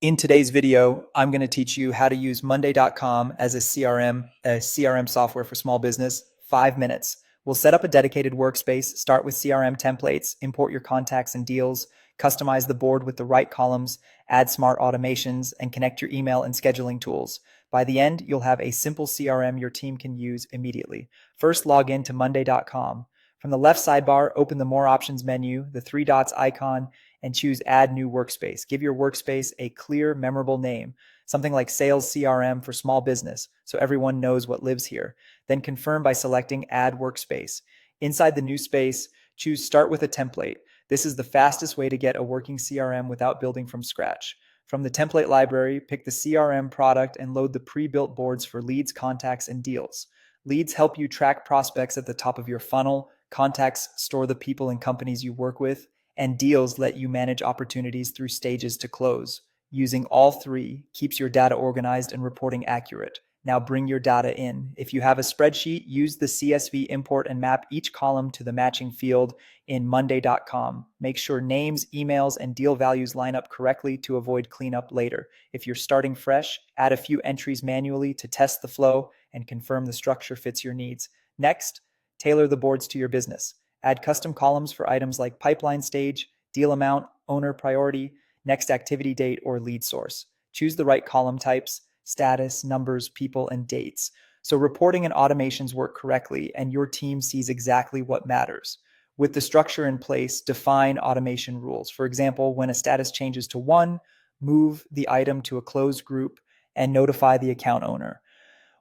In today's video, I'm going to teach you how to use Monday.com as a CRM software for small business. 5 minutes. We'll set up a dedicated workspace, start with CRM templates, import your contacts and deals, customize the board with the right columns, add smart automations, and connect your email and scheduling tools. By the end, you'll have a simple CRM your team can use immediately. First, log in to Monday.com. From the left sidebar, open the More Options menu, the three dots icon, and choose Add New Workspace. Give your workspace a clear, memorable name, something like Sales CRM for small business, so everyone knows what lives here. Then confirm by selecting Add Workspace. Inside the new space, choose Start with a Template. This is the fastest way to get a working CRM without building from scratch. From the template library, pick the CRM product and load the pre-built boards for leads, contacts, and deals. Leads help you track prospects at the top of your funnel. Contacts store the people and companies you work with, and deals let you manage opportunities through stages to close. Using all three keeps your data organized and reporting accurate. Now bring your data in. If you have a spreadsheet, use the CSV import and map each column to the matching field in Monday.com. Make sure names, emails, and deal values line up correctly to avoid cleanup later. If you're starting fresh, add a few entries manually to test the flow and confirm the structure fits your needs. Next, tailor the boards to your business. Add custom columns for items like pipeline stage, deal amount, owner priority, next activity date, or lead source. Choose the right column types, status, numbers, people, and dates, so reporting and automations work correctly and your team sees exactly what matters. With the structure in place, define automation rules. For example, when a status changes to 1, move the item to a closed group and notify the account owner.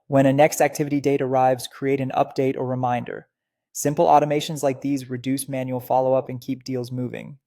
When a next activity date arrives, create an update or reminder. Simple automations like these reduce manual follow-up and keep deals moving.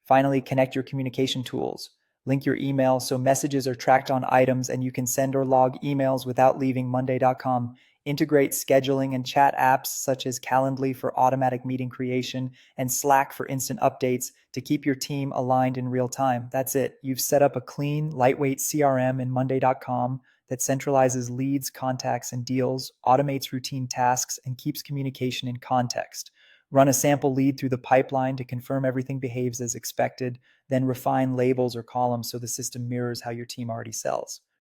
Finally, connect your communication tools. Link your email so messages are tracked on items and you can send or log emails without leaving Monday.com. Integrate scheduling and chat apps such as Calendly for automatic meeting creation and Slack for instant updates to keep your team aligned in real time. That's it. You've set up a clean, lightweight CRM in Monday.com that centralizes leads, contacts, and deals, automates routine tasks, and keeps communication in context. Run a sample lead through the pipeline to confirm everything behaves as expected, then refine labels or columns so the system mirrors how your team already sells.